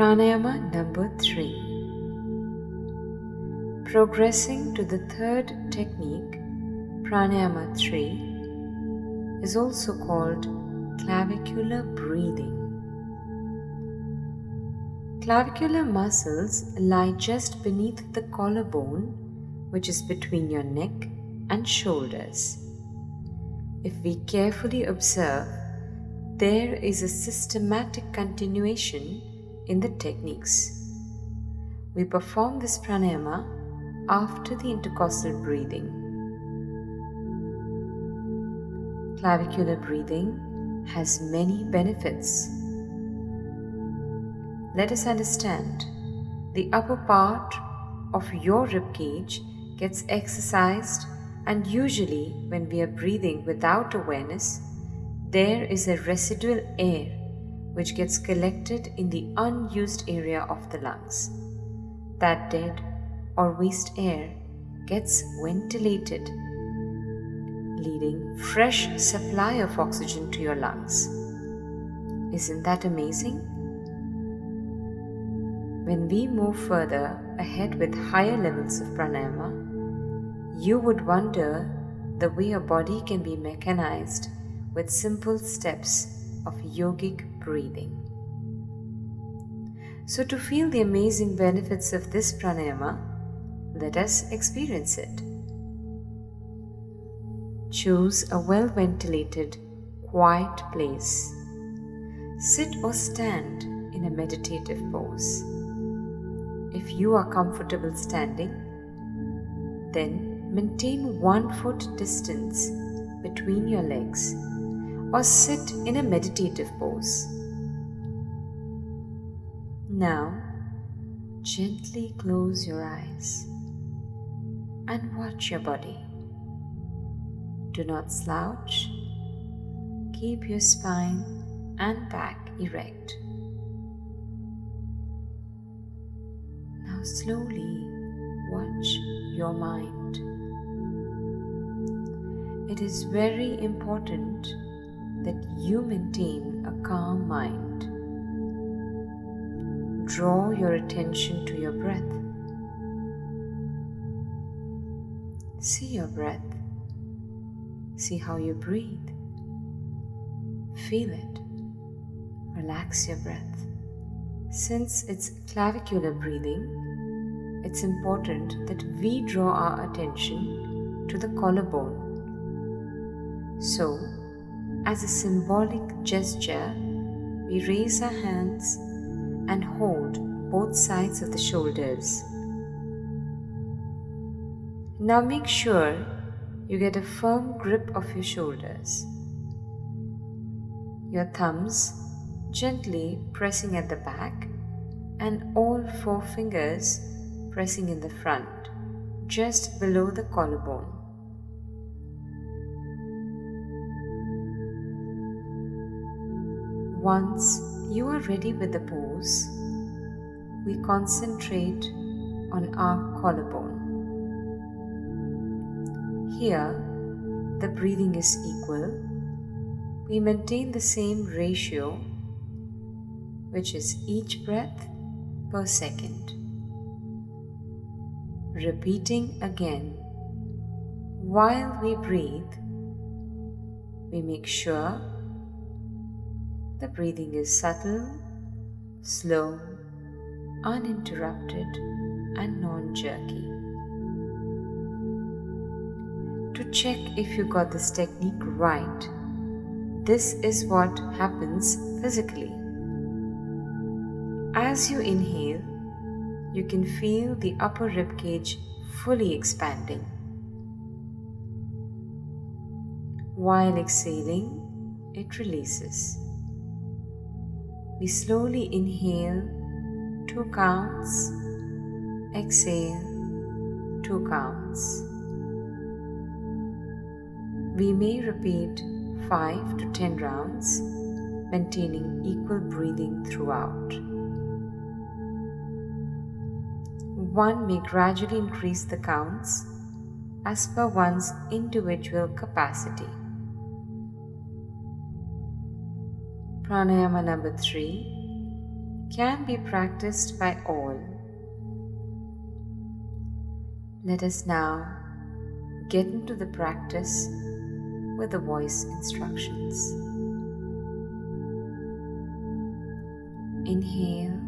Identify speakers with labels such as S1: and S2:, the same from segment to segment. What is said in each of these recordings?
S1: Pranayama number 3. Progressing to the third technique, Pranayama 3, is also called clavicular breathing. Clavicular muscles lie just beneath the collarbone, which is between your neck and shoulders. If we carefully observe, there is a systematic continuation in the techniques. We perform this pranayama after the intercostal breathing. Clavicular breathing has many benefits. Let us understand. The upper part of your rib cage gets exercised, and usually when we are breathing without awareness, there is a residual air which gets collected in the unused area of the lungs. That dead or waste air gets ventilated, leading fresh supply of oxygen to your lungs. Isn't that amazing? When we move further ahead with higher levels of pranayama, you would wonder the way a body can be mechanized with simple steps of yogic breathing. So to feel the amazing benefits of this pranayama, let us experience it. Choose a well-ventilated, quiet place. Sit or stand in a meditative pose. If you are comfortable standing, then maintain 1 foot distance between your legs or sit in a meditative pose. Now, gently close your eyes and watch your body. Do not slouch. Keep your spine and back erect. Now slowly watch your mind. It is very important that you maintain a calm mind. Draw your attention to your breath. See your breath. See how you breathe. Feel it. Relax your breath. Since it's clavicular breathing, it's important that we draw our attention to the collarbone. So, as a symbolic gesture, we raise our hands and hold both sides of the shoulders. Now make sure you get a firm grip of your shoulders. Your thumbs gently pressing at the back and all 4 fingers pressing in the front, just below the collarbone. Once you are ready with the pose, we concentrate on our collarbone. Here, the breathing is equal. We maintain the same ratio, which is each breath per second. Repeating again, while we breathe, we make sure the breathing is subtle, slow, uninterrupted, and non-jerky. To check if you got this technique right, this is what happens physically. As you inhale, you can feel the upper rib cage fully expanding. While exhaling, it releases. We slowly inhale 2 counts, exhale 2 counts. We may repeat 5 to 10 rounds, maintaining equal breathing throughout. One may gradually increase the counts as per one's individual capacity. Pranayama number 3 can be practiced by all. Let us now get into the practice with the voice instructions. Inhale,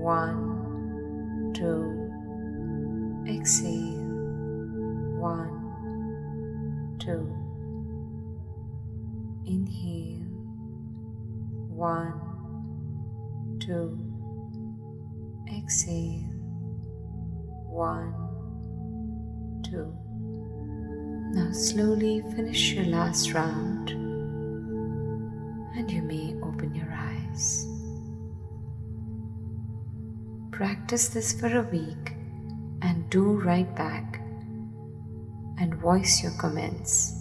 S1: 1, 2. Exhale, 1, 2. Inhale, 1, 2. Exhale, 1, 2. Now slowly finish your last round and you may open your eyes. Practice this for a week and do right back and voice your comments.